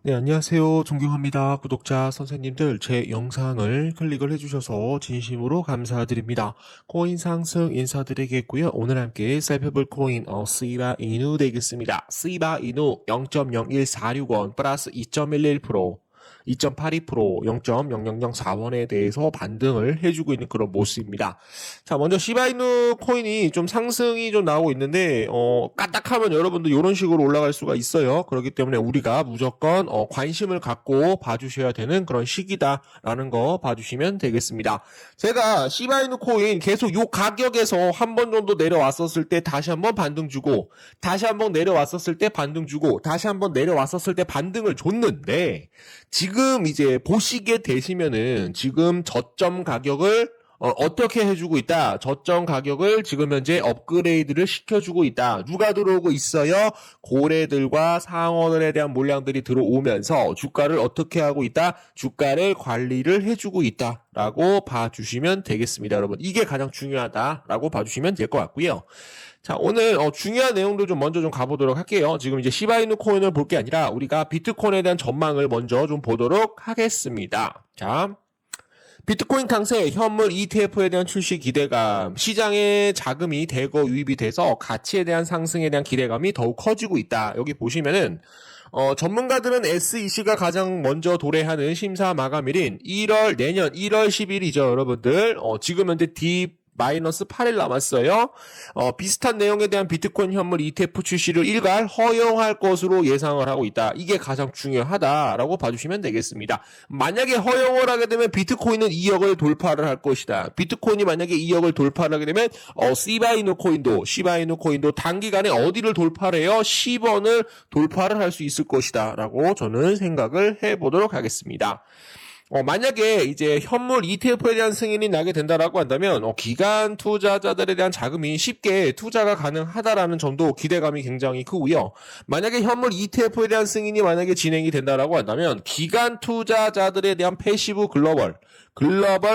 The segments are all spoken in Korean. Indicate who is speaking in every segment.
Speaker 1: 네, 안녕하세요. 존경합니다. 구독자 선생님들, 제 영상을 클릭을 해주셔서 진심으로 감사드립니다. 코인 상승 인사드리겠고요. 오늘 함께 살펴볼 코인, 시바 이누 되겠습니다. 시바 이누 0.01460원 플러스 2.11%. 2.82%, 0.0004원에 대해서 반등을 해주고 있는 그런 모습입니다. 자, 먼저 시바이누 코인이 좀 상승이 좀 나오고 있는데, 까딱하면 여러분들 이런 식으로 올라갈 수가 있어요. 그렇기 때문에 우리가 무조건 관심을 갖고 봐주셔야 되는 그런 시기다라는 거 봐주시면 되겠습니다. 제가 시바이누 코인 계속 요 가격에서 한 번 정도 내려왔었을 때 다시 한번 반등 주고, 다시 한번 내려왔었을 때 반등 주고, 다시 한번 내려왔었을 때 반등을 줬는데, 지금 이제 보시게 되시면은 지금 저점 가격을 어떻게 해주고 있다. 저점 가격을 지금 현재 업그레이드를 시켜주고 있다. 누가 들어오고 있어요? 고래들과 상어들에 대한 물량들이 들어오면서 주가를 어떻게 하고 있다? 주가를 관리를 해주고 있다라고 봐주시면 되겠습니다. 여러분, 이게 가장 중요하다라고 봐주시면 될 것 같고요. 자, 오늘 중요한 내용들 좀 먼저 좀 가보도록 할게요. 지금 이제 시바이누 코인을 볼 게 아니라 우리가 비트코인에 대한 전망을 먼저 좀 보도록 하겠습니다. 자, 비트코인 강세, 현물 ETF에 대한 출시 기대감, 시장에 자금이 대거 유입이 돼서 가치에 대한 상승에 대한 기대감이 더욱 커지고 있다. 여기 보시면은 전문가들은 SEC가 가장 먼저 도래하는 심사 마감일인 내년 1월 10일이죠, 여러분들. 지금 현재 -8일 남았어요. 비슷한 내용에 대한 비트코인 현물 ETF 출시를 일괄 허용할 것으로 예상을 하고 있다. 이게 가장 중요하다라고 봐주시면 되겠습니다. 만약에 허용을 하게 되면 비트코인은 2억을 돌파를 할 것이다. 비트코인이 만약에 2억을 돌파를 하게 되면 시바이누 코인도 단기간에 어디를 돌파를 해요? 10원을 돌파를 할 수 있을 것이다 라고 저는 생각을 해보도록 하겠습니다. 만약에 이제 현물 ETF에 대한 승인이 나게 된다라고 한다면 기관 투자자들에 대한 자금이 쉽게 투자가 가능하다라는 점도 기대감이 굉장히 크고요. 만약에 현물 ETF에 대한 승인이 만약에 진행이 된다라고 한다면 기관 투자자들에 대한 패시브 글로벌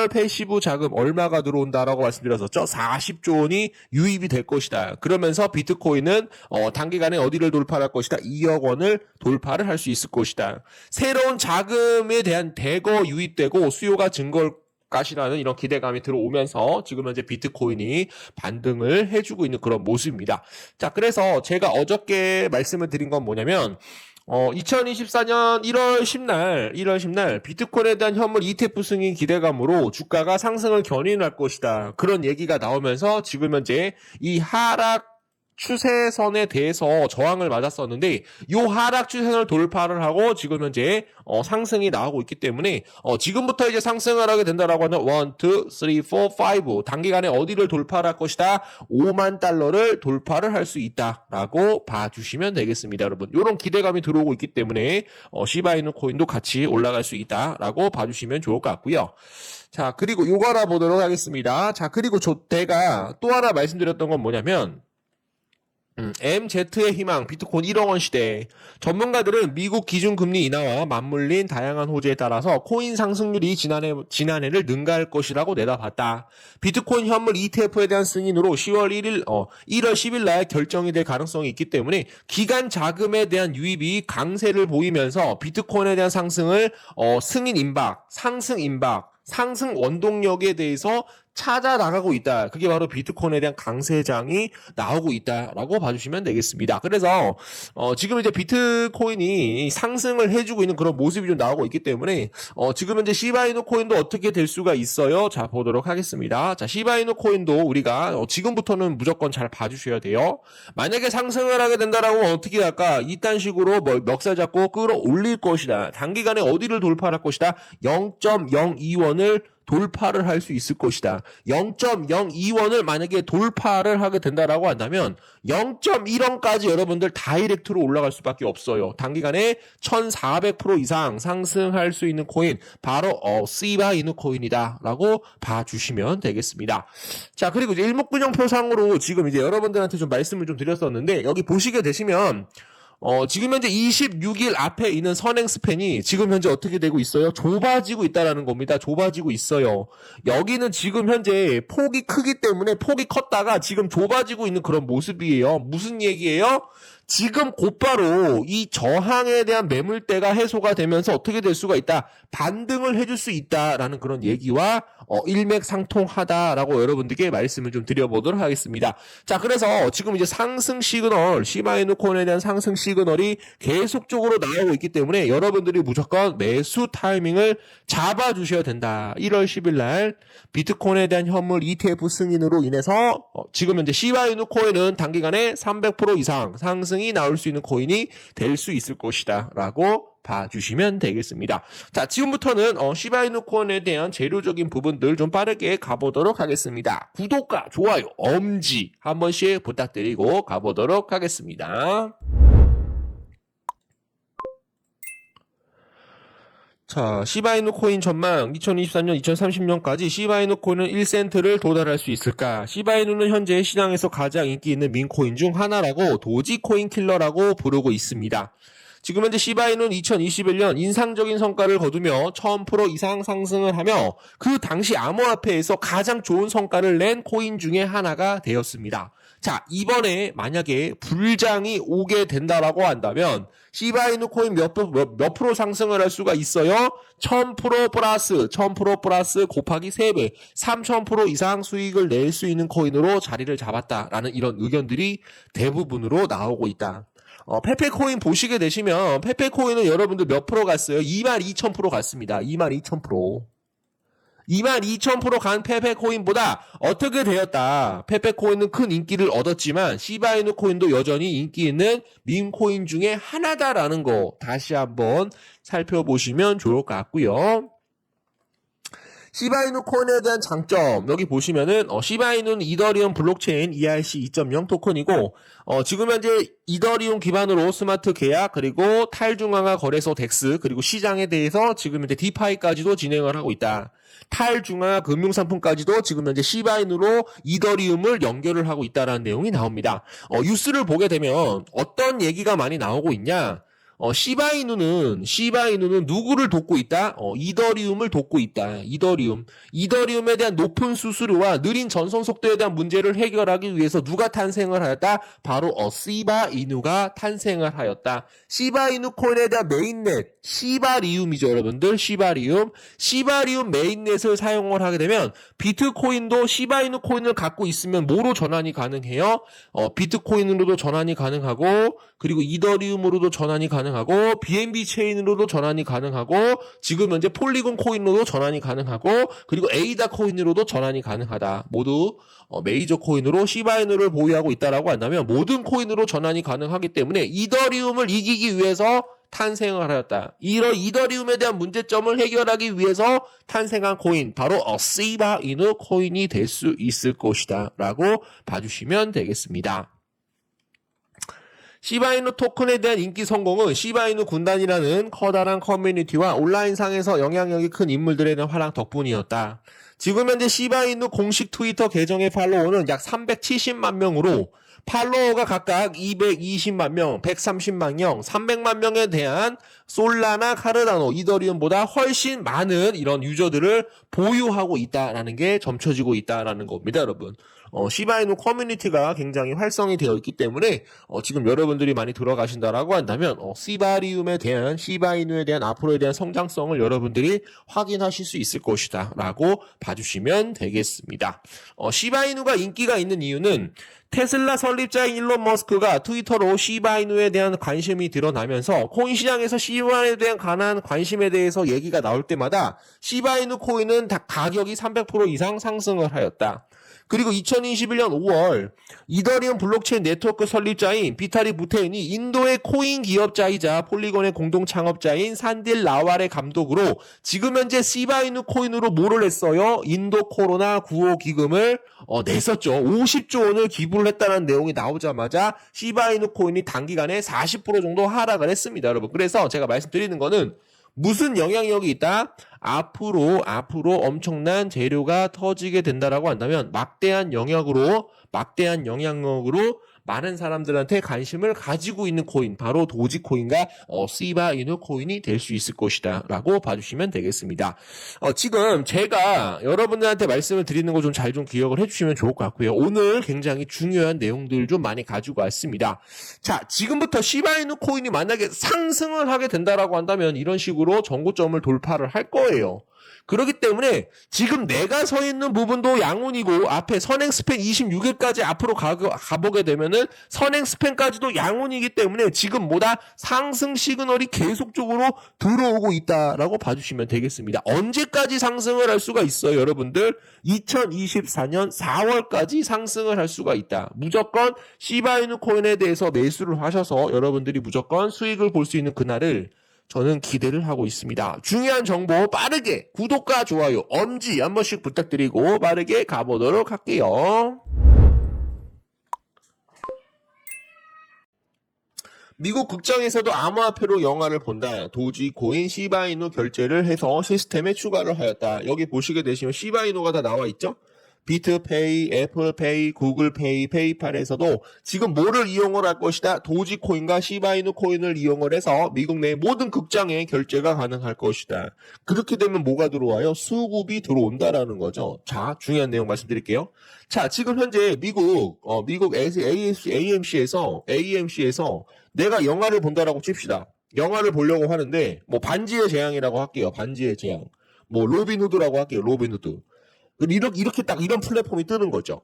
Speaker 1: 패시브 자금 얼마가 들어온다라고 말씀드렸었죠. 40조 원이 유입이 될 것이다. 그러면서 비트코인은 단기간에 어디를 돌파할 것이다. 2억 원을 돌파를 할 수 있을 것이다. 새로운 자금에 대한 대거 유입되고 수요가 증가할 것이라는 이런 기대감이 들어오면서 지금 현재 비트코인이 반등을 해주고 있는 그런 모습입니다. 자, 그래서 제가 어저께 말씀을 드린 건 뭐냐면 2024년 1월 10날 비트코인에 대한 현물 ETF 승인 기대감으로 주가가 상승을 견인할 것이다. 그런 얘기가 나오면서 지금 현재 이 하락 추세선에 대해서 저항을 맞았었는데 이 하락 추세선을 돌파를 하고 지금 현재 상승이 나오고 있기 때문에 지금부터 이제 상승을 하게 된다라고 하는 1, 2, 3, 4, 5 단기간에 어디를 돌파를 할 것이다. 5만 달러를 돌파를 할 수 있다라고 봐주시면 되겠습니다. 여러분, 이런 기대감이 들어오고 있기 때문에 시바이누 코인도 같이 올라갈 수 있다라고 봐주시면 좋을 것 같고요. 자, 그리고 요거 알아보도록 하겠습니다. 자, 그리고 제가 또 하나 말씀드렸던 건 뭐냐면 MZ의 희망, 비트코인 1억 원 시대. 전문가들은 미국 기준금리 인하와 맞물린 다양한 호재에 따라서 코인 상승률이 지난해를 능가할 것이라고 내다봤다. 비트코인 현물 ETF에 대한 승인으로 1월 10일 날 결정이 될 가능성이 있기 때문에 기간 자금에 대한 유입이 강세를 보이면서 비트코인에 대한 상승을 상승 원동력에 대해서 찾아 나가고 있다. 그게 바로 비트코인에 대한 강세장이 나오고 있다라고 봐주시면 되겠습니다. 그래서 지금 이제 비트코인이 상승을 해주고 있는 그런 모습이 좀 나오고 있기 때문에 지금 현재 시바이누 코인도 어떻게 될 수가 있어요? 자, 보도록 하겠습니다. 자, 시바이누 코인도 우리가 지금부터는 무조건 잘 봐주셔야 돼요. 만약에 상승을 하게 된다라고 하면 어떻게 할까? 이딴 식으로 멱살 잡고 끌어올릴 것이다. 단기간에 어디를 돌파할 것이다? 0.02원을 돌파를 할 수 있을 것이다. 0.02원을 만약에 돌파를 하게 된다라고 한다면 0.1원까지 여러분들 다이렉트로 올라갈 수밖에 없어요. 단기간에 1400% 이상 상승할 수 있는 코인 바로 시바이누 코인이다라고 봐주시면 되겠습니다. 자, 그리고 이제 일목균형표상으로 지금 이제 여러분들한테 좀 말씀을 좀 드렸었는데 여기 보시게 되시면 지금 현재 26일 앞에 있는 선행 스팬이 지금 현재 어떻게 되고 있어요? 좁아지고 있다라는 겁니다. 좁아지고 있어요. 여기는 지금 현재 폭이 크기 때문에 폭이 컸다가 지금 좁아지고 있는 그런 모습이에요. 무슨 얘기예요? 지금 곧바로 이 저항에 대한 매물대가 해소가 되면서 어떻게 될 수가 있다? 반등을 해줄 수 있다라는 그런 얘기와 일맥상통하다라고 여러분들께 말씀을 좀 드려보도록 하겠습니다. 자, 그래서 지금 이제 상승 시그널, 시바이누 코인에 대한 상승 시그널이 계속적으로 나오고 있기 때문에 여러분들이 무조건 매수 타이밍을 잡아주셔야 된다. 1월 10일 날 비트코인에 대한 현물 ETF 승인으로 인해서 지금 현재 시바이누 코인은 단기간에 300% 이상 상승이 나올 수 있는 코인이 될 수 있을 것이다 라고 봐주시면 되겠습니다. 자, 지금부터는 시바이누 코인에 대한 재료적인 부분들 좀 빠르게 가보도록 하겠습니다. 구독과 좋아요, 엄지 한 번씩 부탁드리고 가보도록 하겠습니다. 자, 시바이누 코인 전망 2023년, 2030년까지 시바이누 코인은 1센트를 도달할 수 있을까? 시바이누는 현재 시장에서 가장 인기 있는 밈코인 중 하나라고 도지코인 킬러라고 부르고 있습니다. 지금 현재 시바이누는 2021년 인상적인 성과를 거두며 1000% 이상 상승을 하며 그 당시 암호화폐에서 가장 좋은 성과를 낸 코인 중에 하나가 되었습니다. 자, 이번에 만약에 불장이 오게 된다라고 한다면 시바이누 코인 몇 프로 상승을 할 수가 있어요? 1000% 플러스 1000% 플러스 곱하기 3배 3000% 이상 수익을 낼 수 있는 코인으로 자리를 잡았다라는 이런 의견들이 대부분으로 나오고 있다. 페페코인 보시게 되시면 페페코인은 여러분들 몇 프로 갔어요? 22,000% 갔습니다. 22,000%. 22,000% 간 페페코인보다 어떻게 되었다? 페페코인은 큰 인기를 얻었지만 시바이누 코인도 여전히 인기 있는 밈코인 중에 하나다라는 거 다시 한번 살펴보시면 좋을 것 같고요. 시바이누 코인에 대한 장점 여기 보시면은 시바이누는 이더리움 블록체인 ERC 2.0 토큰이고 지금 현재 이더리움 기반으로 스마트 계약 그리고 탈중앙화 거래소 덱스 그리고 시장에 대해서 지금 현재 디파이까지도 진행을 하고 있다. 탈중앙화 금융상품까지도 지금 현재 시바이누로 이더리움을 연결을 하고 있다라는 내용이 나옵니다. 뉴스를 보게 되면 어떤 얘기가 많이 나오고 있냐? 시바이누는 누구를 돕고 있다? 이더리움을 돕고 있다. 이더리움에 대한 높은 수수료와 느린 전송 속도에 대한 문제를 해결하기 위해서 누가 탄생을 하였다? 바로 시바이누가 탄생을 하였다. 시바이누 코인에 대한 메인넷, 시바리움이죠, 여러분들. 시바리움 메인넷을 사용을 하게 되면 비트코인도 시바이누 코인을 갖고 있으면 뭐로 전환이 가능해요? 비트코인으로도 전환이 가능하고 그리고 이더리움으로도 전환이 가능하고 BNB 체인으로도 전환이 가능하고 지금 현재 폴리곤 코인으로도 전환이 가능하고 그리고 에이다 코인으로도 전환이 가능하다. 모두 메이저 코인으로 시바이누를 보유하고 있다라고 한다면 모든 코인으로 전환이 가능하기 때문에 이더리움을 이기기 위해서 탄생을 하였다. 이런 이더리움에 대한 문제점을 해결하기 위해서 탄생한 코인 바로 시바이누 코인이 될 수 있을 것이다 라고 봐주시면 되겠습니다. 시바이누 토큰에 대한 인기 성공은 시바이누 군단이라는 커다란 커뮤니티와 온라인상에서 영향력이 큰 인물들에 대한 활약 덕분이었다. 지금 현재 시바이누 공식 트위터 계정의 팔로워는 약 370만 명으로 팔로워가 각각 220만 명, 130만 명, 300만 명에 대한 솔라나, 카르다노, 이더리움보다 훨씬 많은 이런 유저들을 보유하고 있다라는 게 점쳐지고 있다라는 겁니다, 여러분. 시바이누 커뮤니티가 굉장히 활성이 되어 있기 때문에 지금 여러분들이 많이 들어가신다라고 한다면 시바리움에 대한 시바이누에 대한 앞으로에 대한 성장성을 여러분들이 확인하실 수 있을 것이다 라고 봐주시면 되겠습니다. 시바이누가 인기가 있는 이유는 테슬라 설립자인 일론 머스크가 트위터로 시바이누에 대한 관심이 드러나면서 코인 시장에서 시바이누에 대한 관심에 대해서 얘기가 나올 때마다 시바이누 코인은 다 가격이 300% 이상 상승을 하였다. 그리고 2021년 5월 이더리움 블록체인 네트워크 설립자인 비타리 부테인이 인도의 코인 기업자이자 폴리곤의 공동 창업자인 산딜 라왈의 감독으로 지금 현재 시바이누 코인으로 뭐를 했어요? 인도 코로나 구호 기금을 냈었죠. 50조 원을 기부를 했다는 내용이 나오자마자 시바이누 코인이 단기간에 40% 정도 하락을 했습니다, 여러분. 그래서 제가 말씀드리는 거는 무슨 영향력이 있다? 앞으로 엄청난 재료가 터지게 된다라고 한다면 막대한 영향력으로 많은 사람들한테 관심을 가지고 있는 코인, 바로 도지코인과 시바이누 코인이 될 수 있을 것이다 라고 봐주시면 되겠습니다. 지금 제가 여러분들한테 말씀을 드리는 거 좀 잘 좀 기억을 해주시면 좋을 것 같고요. 오늘 굉장히 중요한 내용들 좀 많이 가지고 왔습니다. 자, 지금부터 시바이누 코인이 만약에 상승을 하게 된다라고 한다면 이런 식으로 전고점을 돌파를 할 거예요. 그렇기 때문에 지금 내가 서 있는 부분도 양운이고 앞에 선행 스팬 26일까지 앞으로 가보게 되면은 선행 스팬까지도 양운이기 때문에 지금 뭐다 상승 시그널이 계속적으로 들어오고 있다라고 봐주시면 되겠습니다. 언제까지 상승을 할 수가 있어요, 여러분들? 2024년 4월까지 상승을 할 수가 있다. 무조건 시바이누 코인에 대해서 매수를 하셔서 여러분들이 무조건 수익을 볼 수 있는 그날을 저는 기대를 하고 있습니다. 중요한 정보 빠르게 구독과 좋아요, 엄지 한 번씩 부탁드리고 빠르게 가보도록 할게요. 미국 국장에서도 암호화폐로 영화를 본다. 도지코인 시바이누 결제를 해서 시스템에 추가를 하였다. 여기 보시게 되시면 시바이누가 다 나와 있죠? 비트페이, 애플페이, 구글페이, 페이팔에서도 지금 뭐를 이용을 할 것이다? 도지코인과 시바이누 코인을 이용을 해서 미국 내 모든 극장에 결제가 가능할 것이다. 그렇게 되면 뭐가 들어와요? 수급이 들어온다라는 거죠. 자, 중요한 내용 말씀드릴게요. 자, 지금 현재 미국 AMC에서 내가 영화를 본다라고 칩시다. 영화를 보려고 하는데 뭐 반지의 제왕이라고 할게요. 반지의 제왕. 뭐 로빈후드라고 할게요. 로빈후드. 이렇게 딱 이런 플랫폼이 뜨는 거죠.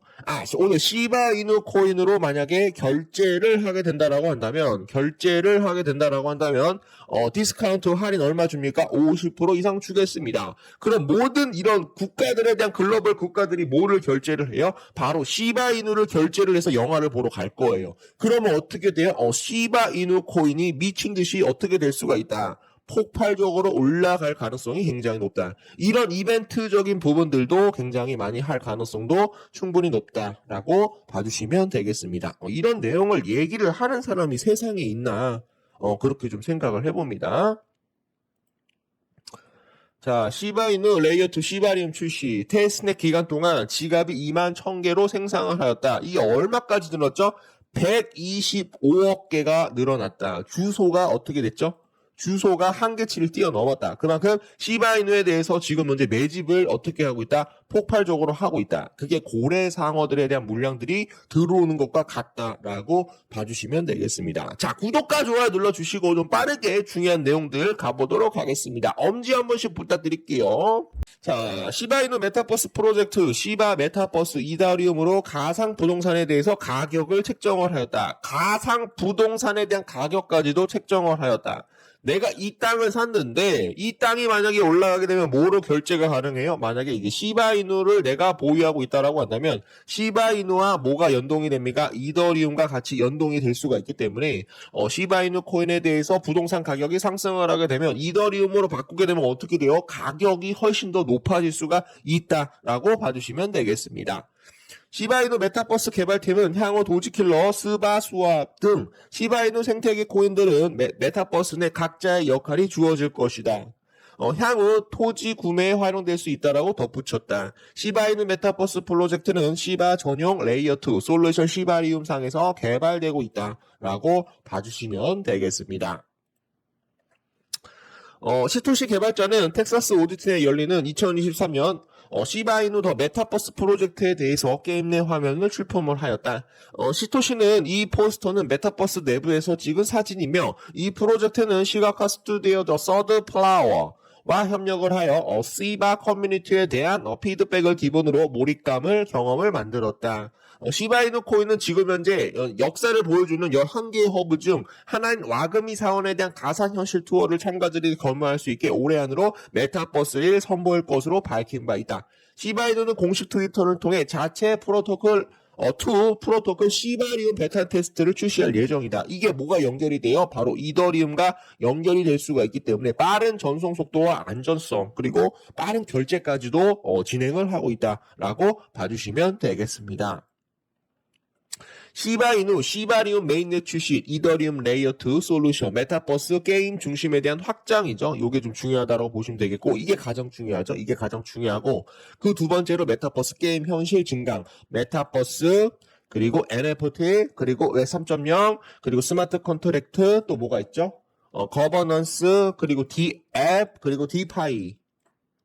Speaker 1: 오늘 시바이누 코인으로 만약에 결제를 하게 된다라고 한다면 디스카운트 할인 얼마 줍니까? 50% 이상 주겠습니다. 그럼 모든 이런 국가들에 대한 글로벌 국가들이 뭐를 결제를 해요? 바로 시바이누를 결제를 해서 영화를 보러 갈 거예요. 그러면 어떻게 돼요? 시바이누 코인이 미친 듯이 어떻게 될 수가 있다. 폭발적으로 올라갈 가능성이 굉장히 높다. 이런 이벤트적인 부분들도 굉장히 많이 할 가능성도 충분히 높다라고 봐주시면 되겠습니다. 이런 내용을 얘기를 하는 사람이 세상에 있나 그렇게 좀 생각을 해봅니다. 자, 시바이누 레이어2 시바리움 출시 테스트넷 기간 동안 지갑이 2만 1000개로 생산을 하였다. 이게 얼마까지 늘었죠? 125억 개가 늘어났다. 주소가 어떻게 됐죠? 주소가 한계치를 뛰어넘었다. 그만큼 시바이누에 대해서 지금 현재 매집을 어떻게 하고 있다? 폭발적으로 하고 있다. 그게 고래상어들에 대한 물량들이 들어오는 것과 같다라고 봐주시면 되겠습니다. 자, 구독과 좋아요 눌러주시고 좀 빠르게 중요한 내용들 가보도록 하겠습니다. 엄지 한 번씩 부탁드릴게요. 자, 시바이누 메타버스 프로젝트 시바 메타버스 이더리움으로 가상 부동산에 대해서 가격을 책정을 하였다. 가상 부동산에 대한 가격까지도 책정을 하였다. 내가 이 땅을 샀는데 이 땅이 만약에 올라가게 되면 뭐로 결제가 가능해요? 만약에 이게 시바이누를 내가 보유하고 있다라고 한다면 시바이누와 뭐가 연동이 됩니까? 이더리움과 같이 연동이 될 수가 있기 때문에 시바이누 코인에 대해서 부동산 가격이 상승을 하게 되면 이더리움으로 바꾸게 되면 어떻게 돼요? 가격이 훨씬 더 높아질 수가 있다라고 봐주시면 되겠습니다. 시바이누 메타버스 개발팀은 향후 도지킬러, 스바수압 등 시바이누 생태계 코인들은 메타버스 내 각자의 역할이 주어질 것이다. 향후 토지 구매에 활용될 수 있다라고 덧붙였다. 시바이누 메타버스 프로젝트는 시바 전용 레이어2 솔루션 시바리움 상에서 개발되고 있다라고 봐주시면 되겠습니다. 시토시 개발자는 텍사스 오디튼에 열리는 2023년 시바이누 더 메타버스 프로젝트에 대해서 게임 내 화면을 출품을 하였다. 시토시는 이 포스터는 메타버스 내부에서 찍은 사진이며 이 프로젝트는 시각화 스튜디오 더 서드 플라워와 협력을 하여 시바 커뮤니티에 대한 피드백을 기본으로 몰입감을 경험을 만들었다. 시바이누 코인은 지금 현재 역사를 보여주는 11개의 허브 중 하나인 와그미 사원에 대한 가상현실 투어를 참가자들이 검토할 수 있게 올해 안으로 메타버스를 선보일 것으로 밝힌 바 있다. 시바이누는 공식 트위터를 통해 자체 프로토콜 시바리움 베타 테스트를 출시할 예정이다. 이게 뭐가 연결이 돼요? 바로 이더리움과 연결이 될 수가 있기 때문에 빠른 전송 속도와 안전성 그리고 빠른 결제까지도 진행을 하고 있다라고 봐주시면 되겠습니다. 시바이누, 시바리움 메인넷 출시, 이더리움 레이어2 솔루션, 메타버스 게임 중심에 대한 확장이죠. 이게 좀 중요하다고 보시면 되겠고 이게 가장 중요하죠. 이게 가장 중요하고 그 두 번째로 메타버스 게임 현실 증강, 메타버스 그리고 NFT, 그리고 웹 3.0, 그리고 스마트 컨트랙트, 또 뭐가 있죠? 거버넌스, 그리고 D앱, 그리고 디파이.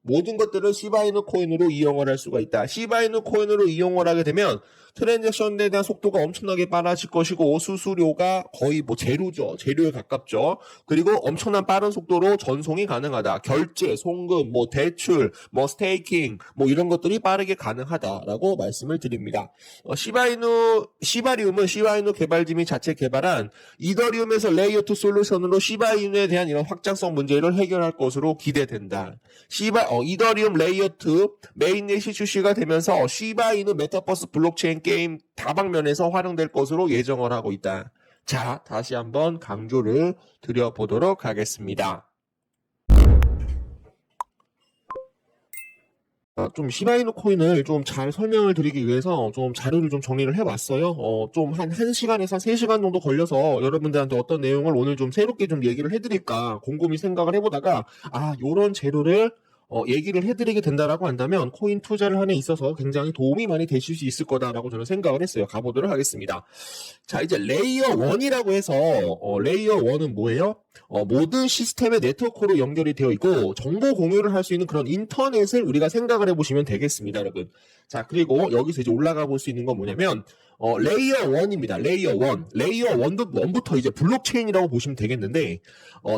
Speaker 1: 모든 것들을 시바이누 코인으로 이용을 할 수가 있다. 시바이누 코인으로 이용을 하게 되면 트랜잭션에 대한 속도가 엄청나게 빨라질 것이고 수수료가 거의 뭐 제로죠. 제로에 가깝죠. 그리고 엄청난 빠른 속도로 전송이 가능하다. 결제, 송금, 뭐 대출, 뭐 스테이킹, 뭐 이런 것들이 빠르게 가능하다라고 말씀을 드립니다. 시바리움은 시바이누 개발팀이 자체 개발한 이더리움에서 레이어 2 솔루션으로 시바이누에 대한 이런 확장성 문제를 해결할 것으로 기대된다. 이더리움 레이어 2 메인넷이 출시가 되면서 시바이누 메타버스 블록체인 게임 다방면에서 활용될 것으로 예정을 하고 있다. 자, 다시 한번 강조를 드려보도록 하겠습니다. 좀 시바이누 코인을 좀 잘 설명을 드리기 위해서 좀 자료를 좀 정리를 해봤어요. 좀 한 1시간에서 3시간 정도 걸려서 여러분들한테 어떤 내용을 오늘 좀 새롭게 좀 얘기를 해드릴까 곰곰이 생각을 해보다가 요런 재료를 얘기를 해드리게 된다라고 한다면 코인 투자를 하는 데 있어서 굉장히 도움이 많이 되실 수 있을 거다라고 저는 생각을 했어요. 가보도록 하겠습니다. 자, 이제 레이어 1이라고 해서 레이어 1은 뭐예요? 모든 시스템의 네트워크로 연결이 되어 있고 정보 공유를 할 수 있는 그런 인터넷을 우리가 생각을 해보시면 되겠습니다, 여러분. 자, 그리고 여기서 이제 올라가 볼 수 있는 건 뭐냐면 레이어 1입니다. 레이어 1. 레이어 1부터 이제 블록체인이라고 보시면 되겠는데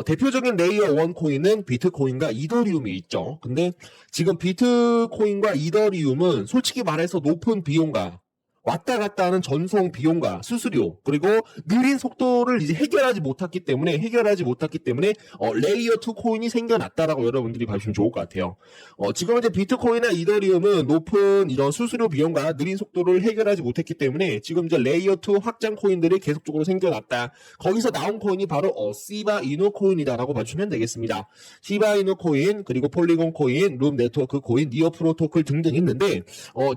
Speaker 1: 대표적인 레이어 1 코인은 비트코인과 이더리움이 있죠. 근데 지금 비트코인과 이더리움은 솔직히 말해서 높은 비용과 왔다 갔다 하는 전송 비용과 수수료 그리고 느린 속도를 이제 해결하지 못했기 때문에 레이어 2 코인이 생겨났다라고 여러분들이 봐주시면 좋을 것 같아요. 지금 이제 비트코인이나 이더리움은 높은 이런 수수료 비용과 느린 속도를 해결하지 못했기 때문에 지금 이제 레이어 2 확장 코인들이 계속적으로 생겨났다. 거기서 나온 코인이 바로 시바이누 코인이다라고 봐주시면 되겠습니다. 시바이누 코인 그리고 폴리곤 코인, 룸 네트워크 코인, 니어 프로토콜 등등 있는데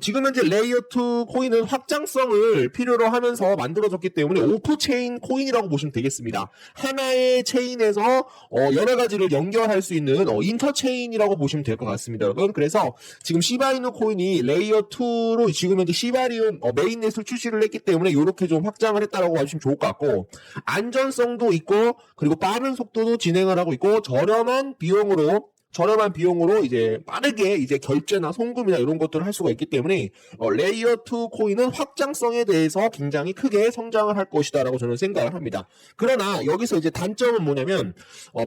Speaker 1: 지금 현재 레이어 2 코인은 확장성을 필요로 하면서 만들어졌기 때문에 오프체인 코인이라고 보시면 되겠습니다. 하나의 체인에서 여러 가지를 연결할 수 있는 인터체인이라고 보시면 될 것 같습니다, 여러분. 그래서 지금 시바이누 코인이 레이어 2로 지금 현재 시바리움 메인넷을 출시를 했기 때문에 이렇게 좀 확장을 했다라고 봐주시면 좋을 것 같고 안전성도 있고 그리고 빠른 속도도 진행을 하고 있고 저렴한 비용으로 이제 빠르게 이제 결제나 송금이나 이런 것들을 할 수가 있기 때문에 레이어 2 코인은 확장성에 대해서 굉장히 크게 성장을 할 것이다라고 저는 생각을 합니다. 그러나 여기서 이제 단점은 뭐냐면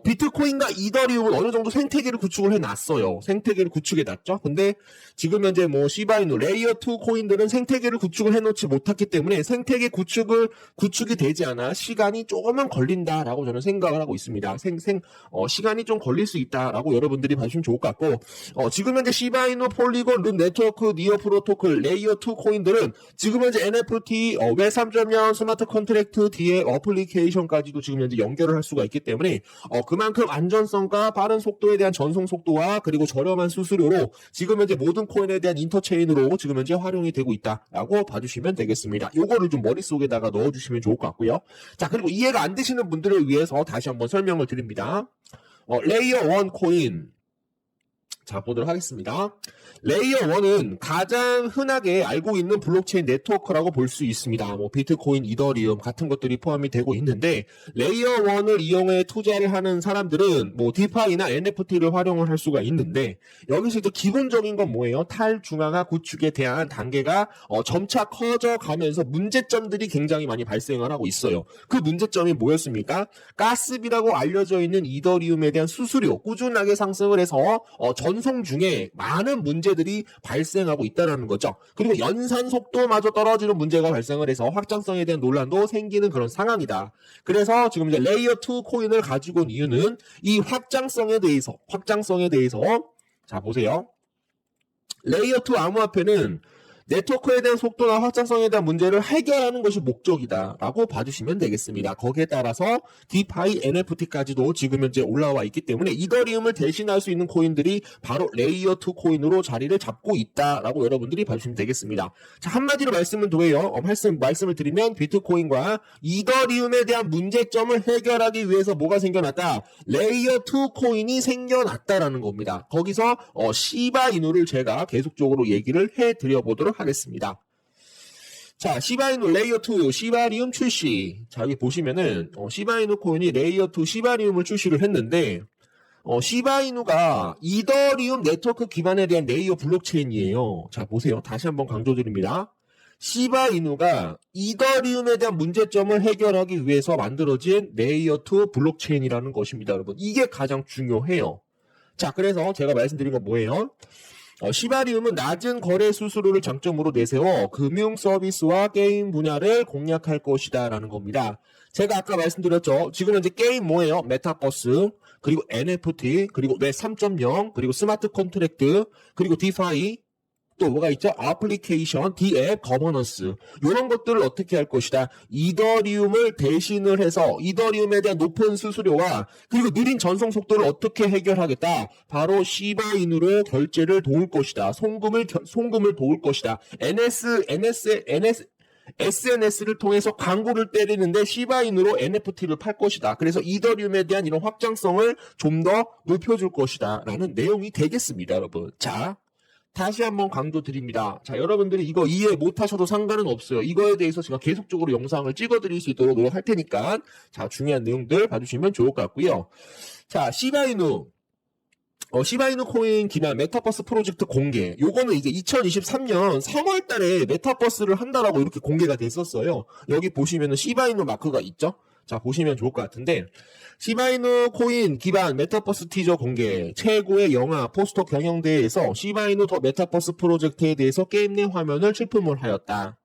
Speaker 1: 비트코인과 이더리움은 어느 정도 생태계를 구축을 해놨어요. 생태계를 구축해놨죠. 근데 지금 현재 뭐 시바이누 레이어 2 코인들은 생태계를 구축을 해놓지 못했기 때문에 생태계 구축이 되지 않아 시간이 조금은 걸린다라고 저는 생각을 하고 있습니다. 시간이 좀 걸릴 수 있다라고 여러분들이 봐주시면 좋을 것 같고 지금 현재 시바이누, 폴리곤, 룸 네트워크, 니어 프로토콜, 레이어 2 코인들은 지금 현재 NFT, 웹 3.0, 스마트 컨트랙트, 뒤에 어플리케이션까지도 지금 현재 연결을 할 수가 있기 때문에 그만큼 안전성과 빠른 속도에 대한 전송 속도와 그리고 저렴한 수수료로 지금 현재 모든 코인에 대한 인터체인으로 지금 현재 활용이 되고 있다라고 봐주시면 되겠습니다. 요거를 좀 머릿속에다가 넣어주시면 좋을 것 같고요. 자, 그리고 이해가 안 되시는 분들을 위해서 다시 한번 설명을 드립니다. 레이어 1 코인 자 보도록 하겠습니다. 레이어 1은 가장 흔하게 알고 있는 블록체인 네트워크라고 볼 수 있습니다. 뭐 비트코인, 이더리움 같은 것들이 포함이 되고 있는데 레이어 1을 이용해 투자를 하는 사람들은 뭐 디파이나 NFT를 활용을 할 수가 있는데 여기서 이제 기본적인 건 뭐예요? 탈중앙화 구축에 대한 단계가 점차 커져가면서 문제점들이 굉장히 많이 발생을 하고 있어요. 그 문제점이 뭐였습니까? 가스비라고 알려져 있는 이더리움에 대한 수수료 꾸준하게 상승을 해서 전송 중에 많은 문제들이 발생하고 있다는 거죠. 그리고 연산 속도마저 떨어지는 문제가 발생을 해서 확장성에 대한 논란도 생기는 그런 상황이다. 그래서 지금 이제 레이어 2 코인을 가지고 온 이유는 이 확장성에 대해서 자 보세요. 레이어 2 암호화폐는 네트워크에 대한 속도나 확장성에 대한 문제를 해결하는 것이 목적이다라고 봐주시면 되겠습니다. 거기에 따라서 디파이 NFT까지도 지금 현재 올라와 있기 때문에 이더리움을 대신할 수 있는 코인들이 바로 레이어 2 코인으로 자리를 잡고 있다라고 여러분들이 봐주시면 되겠습니다. 자, 한마디로 말씀을 드리면 비트코인과 이더리움에 대한 문제점을 해결하기 위해서 뭐가 생겨났다? 레이어 2 코인이 생겨났다라는 겁니다. 거기서 시바이누를 제가 계속적으로 얘기를 해드려보도록 하겠습니다. 자, 시바이누 레이어 2 시바리움 출시. 자, 여기 보시면은 시바이누 코인이 레이어 2 시바리움을 출시를 했는데 시바이누가 이더리움 네트워크 기반에 대한 레이어 블록체인이에요. 자, 보세요. 다시 한번 강조드립니다. 시바이누가 이더리움에 대한 문제점을 해결하기 위해서 만들어진 레이어 2 블록체인이라는 것입니다, 여러분. 이게 가장 중요해요. 자, 그래서 제가 말씀드린 건 뭐예요? 시바리움은 낮은 거래 수수료를 장점으로 내세워 금융 서비스와 게임 분야를 공략할 것이다 라는 겁니다. 제가 아까 말씀드렸죠. 지금 현재 게임 뭐예요? 메타버스, 그리고 NFT, 그리고 웹 3.0, 그리고 스마트 컨트랙트, 그리고 디파이, 또 뭐가 있죠? 애플리케이션, 디앱, 거버넌스 이런 것들을 어떻게 할 것이다. 이더리움을 대신을 해서 이더리움에 대한 높은 수수료와 그리고 느린 전송 속도를 어떻게 해결하겠다. 바로 시바이누로 결제를 도울 것이다. 송금을 도울 것이다. SNS를 통해서 광고를 때리는데 시바인으로 NFT를 팔 것이다. 그래서 이더리움에 대한 이런 확장성을 좀 더 높여줄 것이다. 라는 내용이 되겠습니다, 여러분. 자, 다시 한번 강조드립니다. 자, 여러분들이 이거 이해 못하셔도 상관은 없어요. 이거에 대해서 제가 계속적으로 영상을 찍어드릴 수 있도록 노력할 테니까 자, 중요한 내용들 봐주시면 좋을 것 같고요. 자, 시바이누 코인 기반 메타버스 프로젝트 공개. 요거는 이제 2023년 3월 달에 메타버스를 한다라고 이렇게 공개가 됐었어요. 여기 보시면은 시바이누 마크가 있죠? 자, 보시면 좋을 것 같은데, 시바이누 코인 기반 메타버스 티저 공개, 최고의 영화 포스터 경영대회에서 시바이누 더 메타버스 프로젝트에 대해서 게임 내 화면을 출품을 하였다.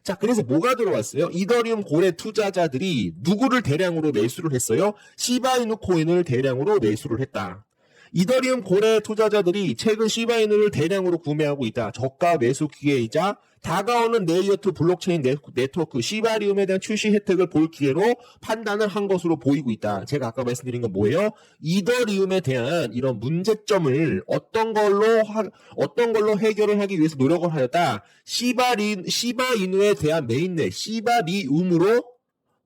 Speaker 1: 자, 그래서 뭐가 들어왔어요? 이더리움 고래 투자자들이 누구를 대량으로 매수를 했어요? 시바이누 코인을 대량으로 매수를 했다. 이더리움 고래 투자자들이 최근 시바이누를 대량으로 구매하고 있다. 저가 매수 기회이자 다가오는 레이어 2 블록체인 네트워크 시바리움에 대한 출시 혜택을 볼 기회로 판단을 한 것으로 보이고 있다. 제가 아까 말씀드린 건 뭐예요? 이더리움에 대한 이런 문제점을 어떤 걸로 해결을 하기 위해서 노력을 하였다. 시바이누에 대한 메인넷 시바리움으로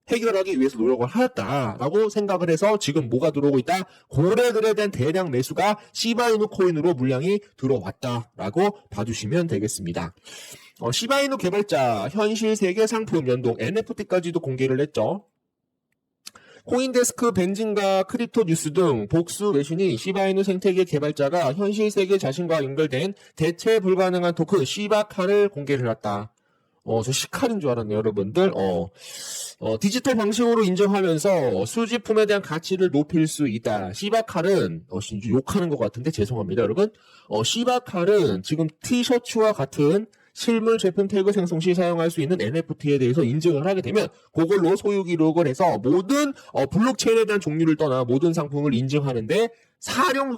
Speaker 1: 해결하기 위해서 노력을 하였다라고 생각을 해서 지금 뭐가 들어오고 있다? 고래들에 대한 대량 매수가 시바이누 코인으로 물량이 들어왔다라고 봐주시면 되겠습니다. 시바이누 개발자 현실 세계 상품 연동 NFT까지도 공개를 했죠. 코인데스크 벤진과 크립토 뉴스 등 복수 외신이 시바이누 생태계 개발자가 현실 세계 자신과 연결된 대체 불가능한 토큰 시바카를 공개를 했다. 저 시칼인 줄 알았네요, 여러분들. 디지털 방식으로 인정하면서 수집품에 대한 가치를 높일 수 있다. 시바칼은, 욕하는 것 같은데 죄송합니다, 여러분. 시바칼은 지금 티셔츠와 같은 실물 제품 태그 생성 시 사용할 수 있는 NFT에 대해서 인증을 하게 되면 그걸로 소유 기록을 해서 모든 블록체인에 대한 종류를 떠나 모든 상품을 인증하는데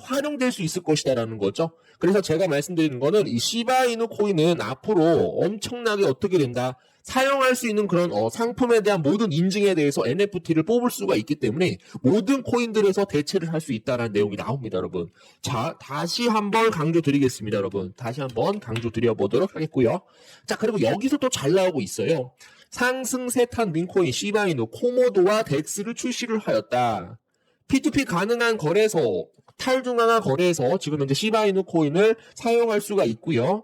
Speaker 1: 활용될 수 있을 것이다라는 거죠. 그래서 제가 말씀드리는 거는 이 시바이누 코인은 앞으로 엄청나게 어떻게 된다. 사용할 수 있는 그런 상품에 대한 모든 인증에 대해서 NFT를 뽑을 수가 있기 때문에 모든 코인들에서 대체를 할 수 있다는 내용이 나옵니다, 여러분. 자, 다시 한번 강조드리겠습니다, 여러분. 다시 한번 강조드려보도록 하겠고요. 자, 그리고 여기서 또 잘 나오고 있어요. 상승세 탄 민코인 시바이누 코모도와 덱스를 출시를 하였다. P2P 가능한 거래소, 탈중앙화 거래소, 지금 현재 시바이누 코인을 사용할 수가 있고요.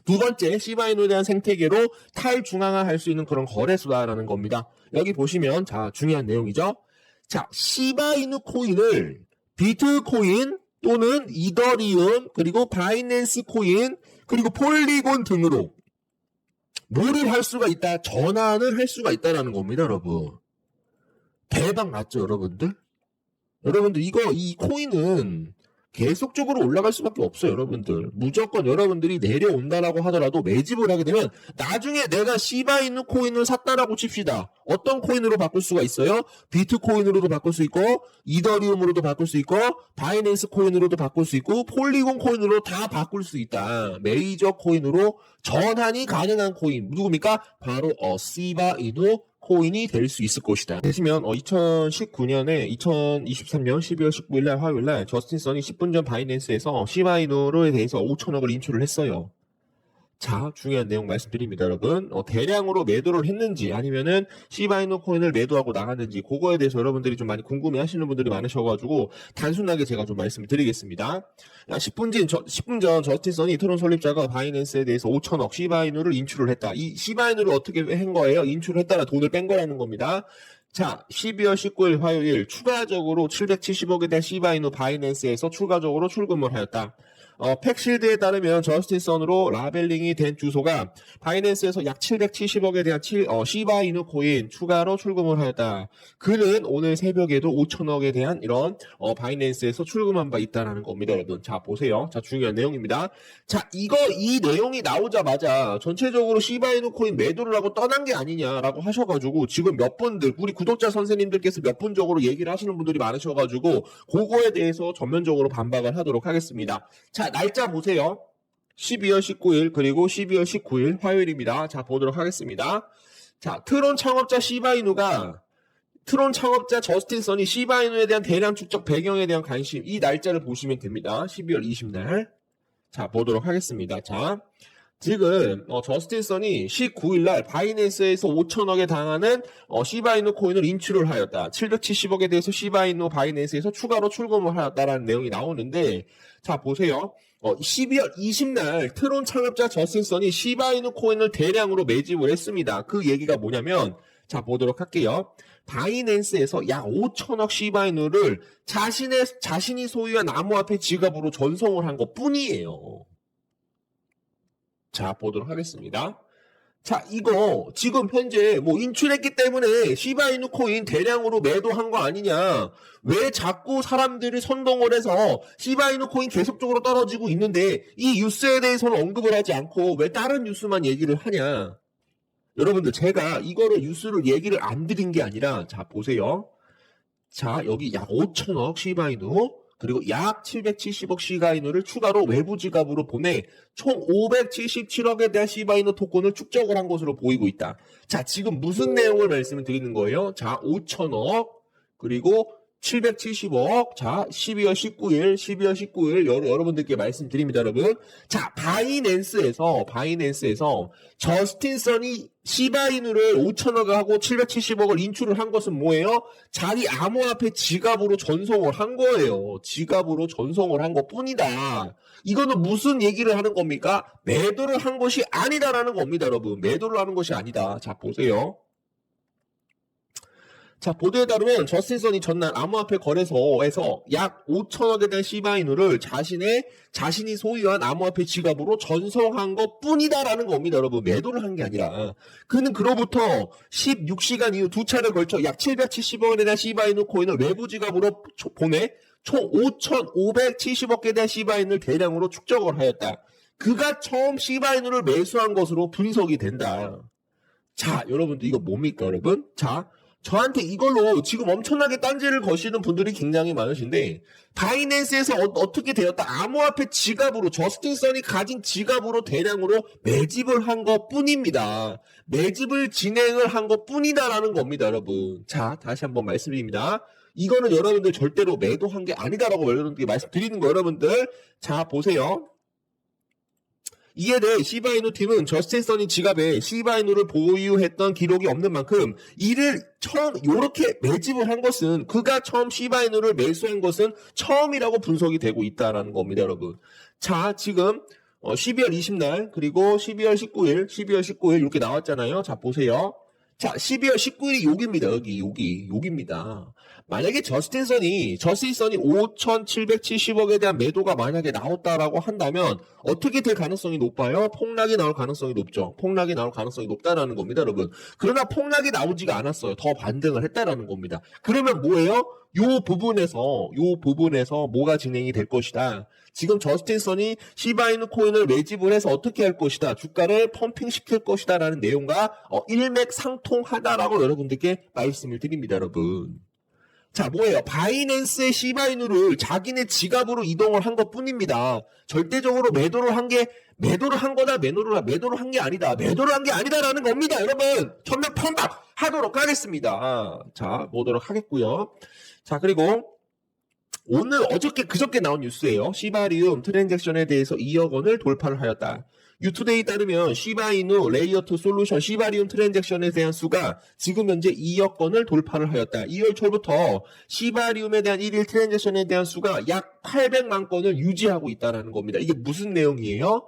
Speaker 1: 두 번째, 시바이누에 대한 생태계로 탈중앙화 할 수 있는 그런 거래소다라는 겁니다. 여기 보시면, 자, 중요한 내용이죠. 자, 시바이누 코인을 비트코인 또는 이더리움, 그리고 바이낸스 코인, 그리고 폴리곤 등으로 뭐를 할 수가 있다? 전환을 할 수가 있다라는 겁니다, 여러분. 대박 났죠, 여러분들? 여러분들, 이 코인은 계속적으로 올라갈 수밖에 없어요, 여러분들. 무조건 여러분들이 내려온다라고 하더라도 매집을 하게 되면 나중에 내가 시바이누 코인을 샀다라고 칩시다. 어떤 코인으로 바꿀 수가 있어요? 비트코인으로도 바꿀 수 있고, 이더리움으로도 바꿀 수 있고, 바이낸스 코인으로도 바꿀 수 있고, 폴리곤 코인으로 다 바꿀 수 있다. 메이저 코인으로 전환이 가능한 코인. 누굽니까? 바로 시바이누 코인이 될 수 있을 것이다. 되시면 2019년에 2023년 12월 19일날 화요일날 저스틴 선이 10분 전 바이낸스에서 시바이누에 대해서 5천억을 인출을 했어요. 자, 중요한 내용 말씀드립니다, 여러분. 대량으로 매도를 했는지 아니면은 시바이노 코인을 매도하고 나갔는지 그거에 대해서 여러분들이 좀 많이 궁금해 하시는 분들이 많으셔가지고 단순하게 제가 좀 말씀을 드리겠습니다. 10분 전 저스틴선이 트론 설립자가 바이낸스에 대해서 5천억 시바이노를 인출을 했다. 이 시바이노를 어떻게 한 거예요? 인출을 했다라 돈을 뺀 거라는 겁니다. 자, 12월 19일 화요일 추가적으로 770억에 대한 시바이노 바이낸스에서 추가적으로 출금을 하였다. 팩실드에 따르면 저스틴선으로 라벨링이 된 주소가 바이낸스에서 약 770억에 대한 시바이누 코인 추가로 출금을 하였다. 그는 오늘 새벽에도 5천억에 대한 이런 바이낸스에서 출금한 바 있다라는 겁니다, 여러분. 자, 보세요. 자, 중요한 내용입니다. 자, 이 내용이 나오자마자 전체적으로 시바이누 코인 매도를 하고 떠난 게 아니냐라고 하셔가지고 지금 몇 분들, 우리 구독자 선생님들께서 몇 분적으로 얘기를 하시는 분들이 많으셔가지고 그거에 대해서 전면적으로 반박을 하도록 하겠습니다. 자, 날짜 보세요. 12월 19일 그리고 12월 19일 화요일입니다. 자, 보도록 하겠습니다. 자, 트론 창업자 저스틴선이 시바이누에 대한 대량 축적 배경에 대한 관심, 이 날짜를 보시면 됩니다. 12월 20날. 자, 보도록 하겠습니다. 자, 지금 저스틴선이 19일날 바이낸스에서 5천억에 당하는 시바이누 코인을 인출을 하였다. 770억에 대해서 시바이누 바이낸스에서 추가로 출금을 하였다라는 내용이 나오는데, 자, 보세요. 12월 20날 트론 창업자 저스틴선이 시바이누 코인을 대량으로 매집을 했습니다. 그 얘기가 뭐냐면, 자, 보도록 할게요. 바이낸스에서 약 5천억 시바이누를 자신이 소유한 암호화폐 지갑으로 전송을 한 것 뿐이에요. 자, 보도록 하겠습니다. 자, 이거 지금 현재 인출했기 때문에 시바이누 코인 대량으로 매도한 거 아니냐. 왜 자꾸 사람들이 선동을 해서 시바이누 코인 계속적으로 떨어지고 있는데 이 뉴스에 대해서는 언급을 하지 않고 왜 다른 뉴스만 얘기를 하냐. 여러분들, 제가 이거를 뉴스를 얘기를 안 드린 게 아니라, 자, 보세요. 자, 여기 약 5천억 시바이누 그리고 약 770억 시바이누를 추가로 외부 지갑으로 보내 총 577억에 대한 시바이누 토큰을 축적을 한 것으로 보이고 있다. 자, 지금 무슨 내용을 말씀을 드리는 거예요? 자, 5천억 그리고 770억. 자, 12월 19일 여러분들께 말씀드립니다, 여러분. 자, 바이낸스에서 저스틴선이 시바이누를 5천억 하고 770억을 인출을 한 것은 뭐예요? 자기 암호화폐 지갑으로 전송을 한 거예요. 지갑으로 전송을 한 것뿐이다. 이거는 무슨 얘기를 하는 겁니까? 매도를 한 것이 아니다라는 겁니다, 여러분. 매도를 하는 것이 아니다. 자, 보세요. 자, 보도에 따르면 저스틴선이 전날 암호화폐 거래소에서 약 5천억에 대한 시바이누를 자신이 소유한 암호화폐 지갑으로 전송한 것 뿐이다라는 겁니다, 여러분. 매도를 한 게 아니라. 그는 그로부터 16시간 이후 두 차례에 걸쳐 약 770억에 대한 시바이누 코인을 외부 지갑으로 보내 총 5,570억에 대한 시바이누를 대량으로 축적을 하였다. 그가 처음 시바이누를 매수한 것으로 분석이 된다. 자, 여러분들, 이거 뭡니까, 여러분? 자, 저한테 이걸로 지금 엄청나게 딴지를 거시는 분들이 굉장히 많으신데, 바이낸스에서 어떻게 되었다? 암호화폐 지갑으로, 저스틴선이 가진 지갑으로 대량으로 매집을 한 것 뿐입니다. 매집을 진행을 한 것 뿐이다라는 겁니다, 여러분. 자, 다시 한번 말씀드립니다. 이거는 여러분들 절대로 매도한 게 아니다라고 여러분들께 말씀드리는 거, 여러분들. 자, 보세요. 이에 대해 시바이누 팀은 저스틴선이 지갑에 시바이누를 보유했던 기록이 없는 만큼 이를 처음 이렇게 매집을 한 것은, 그가 처음 시바이누를 매수한 것은 처음이라고 분석이 되고 있다라는 겁니다, 여러분. 자, 지금 12월 20날 그리고 12월 19일 이렇게 나왔잖아요. 자, 보세요. 자, 12월 19일이 여기입니다. 여기입니다. 만약에 저스틴선이 5,770억에 대한 매도가 만약에 나왔다라고 한다면 어떻게 될 가능성이 높아요? 폭락이 나올 가능성이 높죠. 폭락이 나올 가능성이 높다라는 겁니다, 여러분. 그러나 폭락이 나오지가 않았어요. 더 반등을 했다라는 겁니다. 그러면 뭐예요? 요 부분에서 뭐가 진행이 될 것이다. 지금 저스틴선이 시바이누 코인을 매집을 해서 어떻게 할 것이다. 주가를 펌핑시킬 것이다 라는 내용과 일맥상통하다라고 여러분들께 말씀을 드립니다, 여러분. 자, 뭐예요? 바이낸스의 시바이누를 자기네 지갑으로 이동을 한 것 뿐입니다. 절대적으로 매도를 한 게 매도를 한 게 아니다. 매도를 한 게 아니다라는 겁니다, 여러분. 전면 판박 하도록 하겠습니다. 자, 보도록 하겠고요. 자, 그리고 오늘 그저께 나온 뉴스예요. 시바리움 트랜잭션에 대해서 2억 원을 돌파를 하였다. 유투데이에 따르면 시바이누 레이어2 솔루션 시바리움 트랜잭션에 대한 수가 지금 현재 2억 건을 돌파를 하였다. 2월 초부터 시바리움에 대한 1일 트랜잭션에 대한 수가 약 800만 건을 유지하고 있다는 겁니다. 이게 무슨 내용이에요?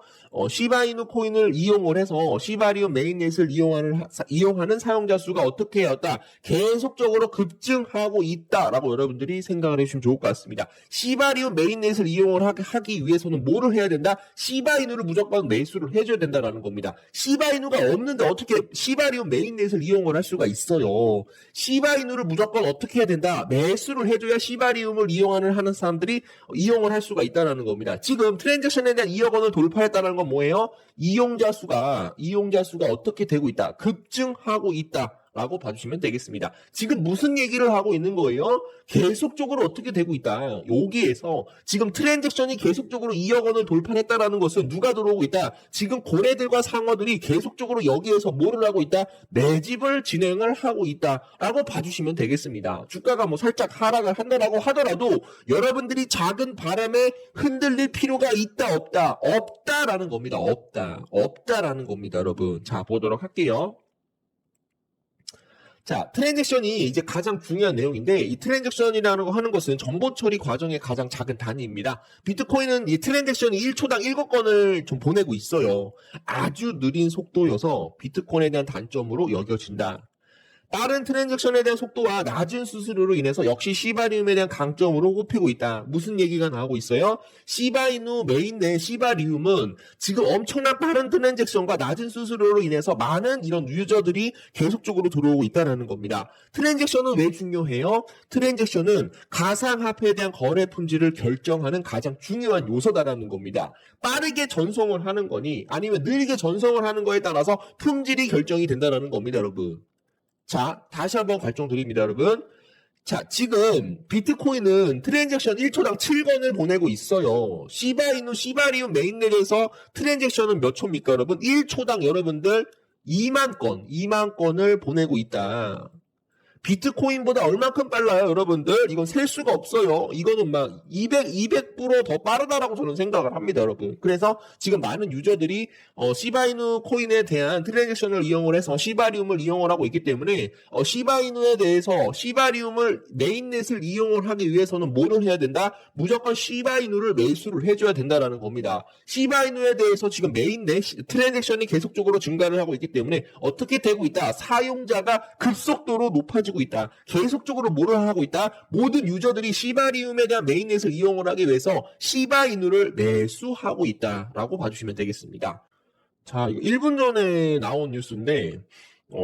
Speaker 1: 시바이누 코인을 이용을 해서 시바리움 메인넷을 이용하는 사용자 수가 어떻게 하였다? 계속적으로 급증하고 있다라고 여러분들이 생각을 해주시면 좋을 것 같습니다. 시바리움 메인넷을 이용을 하기 위해서는 뭐를 해야 된다? 시바이누를 무조건 매수를 해줘야 된다라는 겁니다. 시바이누가 없는데 어떻게 시바리움 메인넷을 이용을 할 수가 있어요? 시바이누를 무조건 어떻게 해야 된다? 매수를 해줘야 시바리움을 하는 사람들이 이용을 할 수가 있다는 겁니다. 지금 트랜잭션에 대한 2억 원을 돌파했다는 건 뭐예요? 이용자 수가 어떻게 되고 있다? 급증하고 있다. 라고 봐주시면 되겠습니다. 지금 무슨 얘기를 하고 있는 거예요? 계속적으로 어떻게 되고 있다. 여기에서 지금 트랜잭션이 계속적으로 2억 원을 돌파했다라는 것은 누가 들어오고 있다? 지금 고래들과 상어들이 계속적으로 여기에서 뭐를 하고 있다? 매집을 진행을 하고 있다. 라고 봐주시면 되겠습니다. 주가가 뭐 살짝 하락을 한다라고 하더라도 여러분들이 작은 바람에 흔들릴 필요가 있다, 없다? 없다라는 겁니다. 없다라는 겁니다, 여러분. 자, 보도록 할게요. 자, 트랜잭션이 이제 가장 중요한 내용인데 이 트랜잭션이라는 거 하는 것은 정보 처리 과정의 가장 작은 단위입니다. 비트코인은 이 트랜잭션이 1초당 7건을 좀 보내고 있어요. 아주 느린 속도여서 비트코인에 대한 단점으로 여겨진다. 빠른 트랜잭션에 대한 속도와 낮은 수수료로 인해서 역시 시바리움에 대한 강점으로 꼽히고 있다. 무슨 얘기가 나오고 있어요? 시바이누 메인넷 시바리움은 지금 엄청난 빠른 트랜잭션과 낮은 수수료로 인해서 많은 이런 유저들이 계속적으로 들어오고 있다는 겁니다. 트랜잭션은 왜 중요해요? 트랜잭션은 가상화폐에 대한 거래 품질을 결정하는 가장 중요한 요소다라는 겁니다. 빠르게 전송을 하는 거니 아니면 느리게 전송을 하는 거에 따라서 품질이 결정이 된다는 겁니다, 여러분. 자, 다시 한번 발정드립니다, 여러분. 자, 지금 비트코인은 트랜잭션 1초당 7건을 보내고 있어요. 시바리움 메인넷에서 트랜잭션은 몇 초입니까, 여러분? 1초당 여러분들 2만 건을 보내고 있다. 비트코인보다 얼만큼 빨라요, 여러분들? 이건 셀 수가 없어요. 이거는 막 200% 더 빠르다라고 저는 생각을 합니다, 여러분. 그래서 지금 많은 유저들이 시바이누 코인에 대한 트랜잭션을 이용을 해서 시바리움을 이용을 하고 있기 때문에 시바이누에 대해서 시바리움을 메인넷을 이용을 하기 위해서는 뭐를 해야 된다? 무조건 시바이누를 매수를 해줘야 된다라는 겁니다. 시바이누에 대해서 지금 메인넷 트랜잭션이 계속적으로 증가를 하고 있기 때문에 어떻게 되고 있다? 사용자가 급속도로 높아지고 있다. 계속적으로 뭐를 하고 있다? 모든 유저들이 시바리움에 대한 메인넷을 이용을 하기 위해서 시바이누를 매수하고 있다라고 봐주시면 되겠습니다. 자, 이거 1분 전에 나온 뉴스인데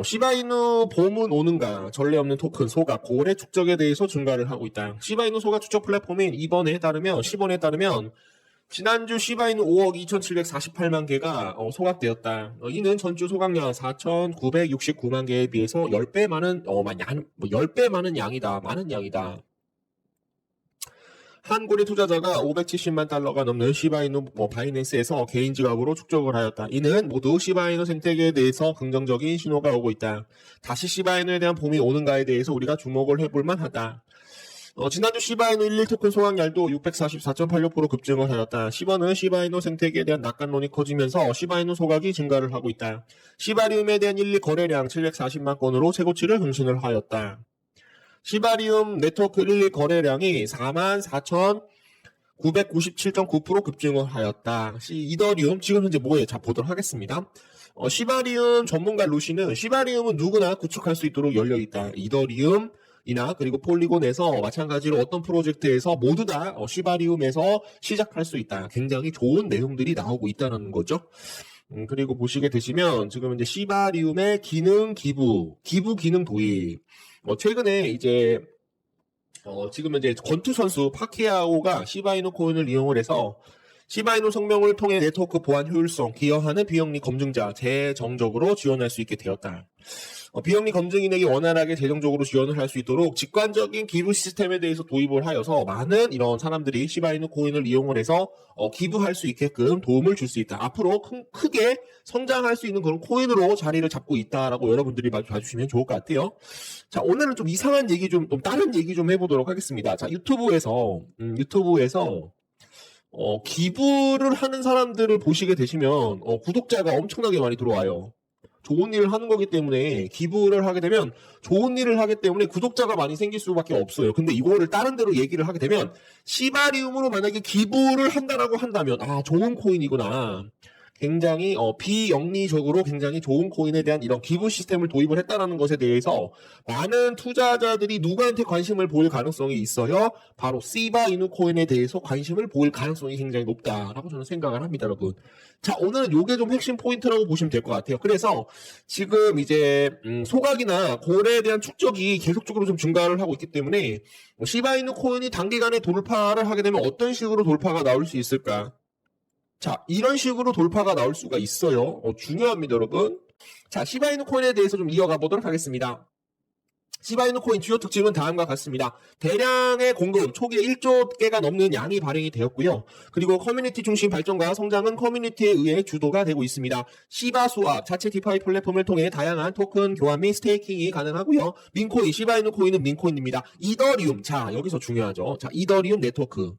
Speaker 1: 시바이누 봄은 오는가 전례 없는 토큰 소각 고래 축적에 대해서 증가를 하고 있다. 시바이누 소각 축적 플랫폼인 시본에 따르면 지난주 시바이누 5억 2,748만 개가 소각되었다. 이는 전주 소각량 4,969만 개에 비해서 10배 많은 10배 많은 양이다. 많은 양이다. 한 고래 투자자가 570만 달러가 넘는 시바이누 바이낸스에서 개인 지갑으로 축적을 하였다. 이는 모두 시바이누 생태계에 대해서 긍정적인 신호가 오고 있다. 다시 시바이누에 대한 봄이 오는가에 대해서 우리가 주목을 해볼 만하다. 지난주 시바이누 11 토큰 소각량도 644.86% 급증을 하였다. 시버는 시바이누 생태계에 대한 낙관론이 커지면서 시바이누 소각이 증가를 하고 있다. 시바리움에 대한 1, 2 거래량 740만 건으로 최고치를更신을 하였다. 시바리움 네트워크 1, 2 거래량이 44,997.9% 급증을 하였다. 이더리움 지금 현재 뭐예요? 자, 보도록 하겠습니다. 시바리움 전문가 루시는 시바리움은 누구나 구축할 수 있도록 열려있다. 이더리움 이나 그리고 폴리곤에서 마찬가지로 어떤 프로젝트에서 모두 다 시바리움에서 시작할 수 있다. 굉장히 좋은 내용들이 나오고 있다는 거죠. 그리고 보시게 되시면 지금 이제 시바리움의 기부 기능 도입. 최근에 이제 지금 이제 권투 선수 파키아오가 시바이누 코인을 이용을 해서 시바이누 성명을 통해 네트워크 보안 효율성 기여하는 비영리 검증자 재정적으로 지원할 수 있게 되었다. 비영리 검증인에게 원활하게 재정적으로 지원을 할 수 있도록 직관적인 기부 시스템에 대해서 도입을 하여서 많은 이런 사람들이 시바이누 코인을 이용을 해서 기부할 수 있게끔 도움을 줄 수 있다. 앞으로 크게 성장할 수 있는 그런 코인으로 자리를 잡고 있다라고 여러분들이 봐주시면 좋을 것 같아요. 자, 오늘은 좀 이상한 얘기 좀 다른 얘기 좀 해보도록 하겠습니다. 자, 유튜브에서 기부를 하는 사람들을 보시게 되시면 구독자가 엄청나게 많이 들어와요. 좋은 일을 하는 거기 때문에 기부를 하게 되면 좋은 일을 하기 때문에 구독자가 많이 생길 수밖에 없어요. 근데 이거를 다른 데로 얘기를 하게 되면 시바리움으로 만약에 기부를 한다라고 한다면 좋은 코인이구나. 굉장히 비영리적으로 굉장히 좋은 코인에 대한 이런 기부 시스템을 도입을 했다는 것에 대해서 많은 투자자들이 누구한테 관심을 보일 가능성이 있어요? 바로 시바 이누 코인에 대해서 관심을 보일 가능성이 굉장히 높다라고 저는 생각을 합니다, 여러분. 자, 오늘은 요게 좀 핵심 포인트라고 보시면 될 것 같아요. 그래서 지금 이제 소각이나 고래에 대한 축적이 계속적으로 좀 증가를 하고 있기 때문에 시바 이누 코인이 단기간에 돌파를 하게 되면 어떤 식으로 돌파가 나올 수 있을까? 자, 이런 식으로 돌파가 나올 수가 있어요. 중요합니다, 여러분. 자, 시바이누 코인에 대해서 좀 이어가 보도록 하겠습니다. 시바이누 코인 주요 특징은 다음과 같습니다. 대량의 공급, 초기에 1조 개가 넘는 양이 발행이 되었고요. 그리고 커뮤니티 중심 발전과 성장은 커뮤니티에 의해 주도가 되고 있습니다. 시바 수압, 자체 디파이 플랫폼을 통해 다양한 토큰 교환 및 스테이킹이 가능하고요. 민코인, 시바이누 코인은 민코인입니다. 이더리움, 자, 여기서 중요하죠. 자, 이더리움 네트워크.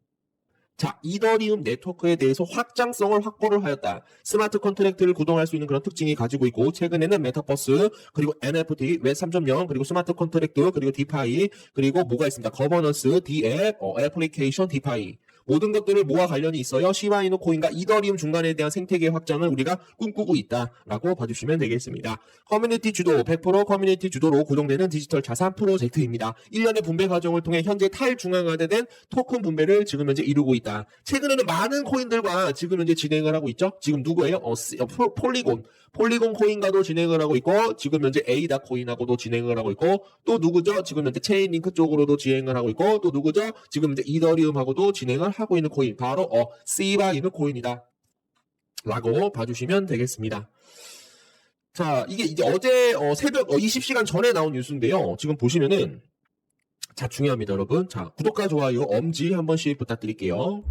Speaker 1: 자, 이더리움 네트워크에 대해서 확장성을 확보를 하였다. 스마트 컨트랙트를 구동할 수 있는 그런 특징이 가지고 있고, 최근에는 메타버스, 그리고 NFT, 웹 3.0, 그리고 스마트 컨트랙트, 그리고 디파이, 그리고 뭐가 있습니다. 거버넌스, 디앱, 애플리케이션, 디파이. 모든 것들을 모아 관련이 있어요. 시바이누 코인과 이더리움 중간에 대한 생태계 확장을 우리가 꿈꾸고 있다라고 봐주시면 되겠습니다. 커뮤니티 주도, 100% 커뮤니티 주도로 구동되는 디지털 자산 프로젝트입니다. 1년의 분배 과정을 통해 현재 탈중앙화된 토큰 분배를 지금 현재 이루고 있다. 최근에는 많은 코인들과 지금 현재 진행을 하고 있죠. 지금 누구예요? 폴리곤 코인과도 진행을 하고 있고, 지금 현재 에이다 코인하고도 진행을 하고 있고, 또 누구죠? 지금 현재 체인링크 쪽으로도 진행을 하고 있고, 또 누구죠? 지금 현재 이더리움하고도 진행을 하고 있는 코인, 바로 시바이누 코인이다 라고 봐주시면 되겠습니다. 자, 이게 이제 어제 새벽 20시간 전에 나온 뉴스인데요. 지금 보시면은, 자, 중요합니다, 여러분. 자, 구독과 좋아요, 엄지 한 번씩 부탁드릴게요.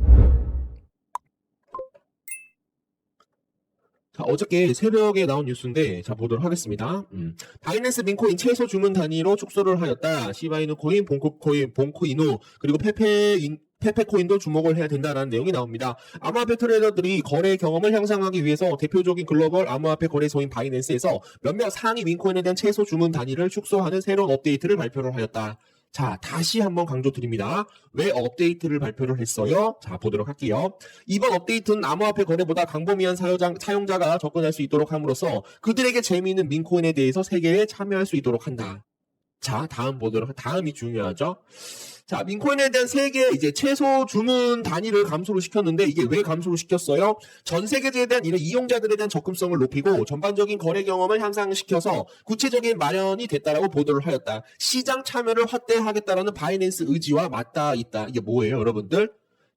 Speaker 1: 자, 어저께 새벽에 나온 뉴스인데, 자, 보도록 하겠습니다. 바이낸스 민코인 최소 주문 단위로 축소를 하였다. 시바이누 코인, 본코이누, 그리고 페페코인도 주목을 해야 된다라는 내용이 나옵니다. 암호화폐 트레이더들이 거래 경험을 향상하기 위해서 대표적인 글로벌 암호화폐 거래소인 바이낸스에서 몇몇 상위 민코인에 대한 최소 주문 단위를 축소하는 새로운 업데이트를 발표를 하였다. 자, 다시 한번 강조드립니다. 왜 업데이트를 발표를 했어요? 자, 보도록 할게요. 이번 업데이트는 암호화폐 거래보다 광범위한 사용자가 접근할 수 있도록 함으로써 그들에게 재미있는 민코인에 대해서 세계에 참여할 수 있도록 한다. 자, 다음이 중요하죠. 자, 민코인에 대한 세계 이제 최소 주문 단위를 감소를 시켰는데 이게 왜 감소를 시켰어요? 전 세계에 대한 이런 이용자들에 대한 접근성을 높이고 전반적인 거래 경험을 향상시켜서 구체적인 마련이 됐다라고 보도를 하였다. 시장 참여를 확대하겠다라는 바이낸스 의지와 맞닿아 있다. 이게 뭐예요, 여러분들?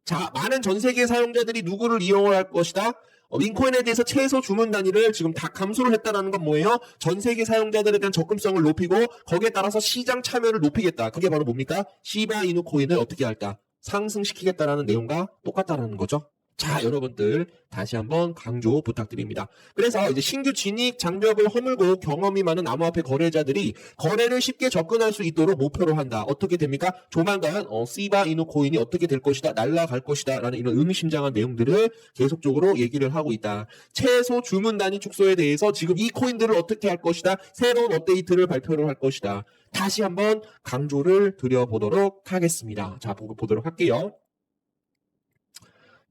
Speaker 1: 자, 많은 전 세계 사용자들이 누구를 이용을 할 것이다? 민코인에 대해서 최소 주문 단위를 지금 다 감소를 했다는 건 뭐예요? 전 세계 사용자들에 대한 접근성을 높이고 거기에 따라서 시장 참여를 높이겠다. 그게 바로 뭡니까? 시바이누 코인을 어떻게 할까? 상승시키겠다라는 내용과 똑같다라는 거죠. 자, 여러분들 다시 한번 강조 부탁드립니다. 그래서 이제 신규 진입 장벽을 허물고 경험이 많은 암호화폐 거래자들이 거래를 쉽게 접근할 수 있도록 목표로 한다. 어떻게 됩니까? 조만간 시바이누 코인이 어떻게 될 것이다, 날아갈 것이다 라는 이런 의미심장한 내용들을 계속적으로 얘기를 하고 있다. 최소 주문 단위 축소에 대해서 지금 이 코인들을 어떻게 할 것이다, 새로운 업데이트를 발표를 할 것이다. 다시 한번 강조를 드려보도록 하겠습니다. 자, 보도록 할게요.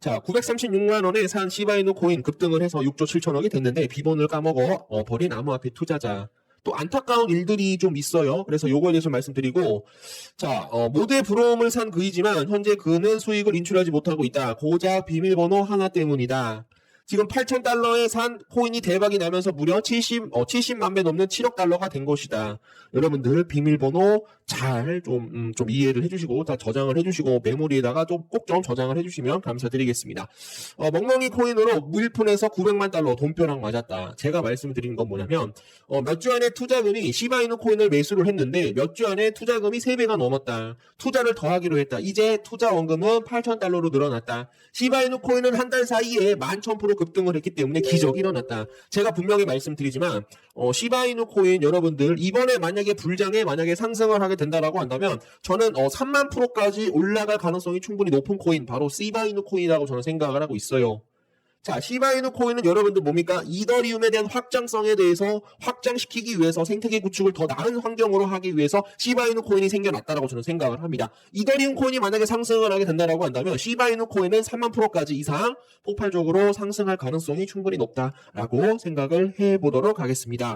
Speaker 1: 자, 936만 원에 산 시바이누 코인 급등을 해서 6조 7천억이 됐는데 비번을 까먹어 버린 암호화폐 투자자. 또 안타까운 일들이 좀 있어요. 그래서 요거에 대해서 말씀드리고, 자, 모두의 부러움을 산 그이지만 현재 그는 수익을 인출하지 못하고 있다. 고작 비밀번호 하나 때문이다. 지금 8,000달러에 산 코인이 대박이 나면서 무려 70만 배 넘는 7억 달러가 된 것이다. 여러분들 비밀번호 잘 좀 이해를 해주시고 다 저장을 해주시고 메모리에다가 꼭 좀 저장을 해주시면 감사드리겠습니다. 멍멍이 코인으로 무일푼에서 900만 달러 돈벼락 맞았다. 제가 말씀드린 건 뭐냐면 몇 주 안에 투자금이 시바이누 코인을 매수를 했는데 몇 주 안에 투자금이 3배가 넘었다. 투자를 더하기로 했다. 이제 투자 원금은 8,000달러로 늘어났다. 시바이누 코인은 한 달 사이에 11,000% 급등을 했기 때문에 기적이 일어났다. 제가 분명히 말씀드리지만 시바이누 코인 여러분들 이번에 만약에 불장에 상승을 하게 된다라고 한다면 저는 3만 프로까지 올라갈 가능성이 충분히 높은 코인 바로 시바이누 코인이라고 저는 생각을 하고 있어요. 자, 시바이누 코인은 여러분들 뭡니까? 이더리움에 대한 확장성에 대해서 확장시키기 위해서 생태계 구축을 더 나은 환경으로 하기 위해서 시바이누 코인이 생겨났다라고 저는 생각을 합니다. 이더리움 코인이 만약에 상승을 하게 된다라고 한다면 시바이누 코인은 3만 프로까지 이상 폭발적으로 상승할 가능성이 충분히 높다라고 생각을 해보도록 하겠습니다.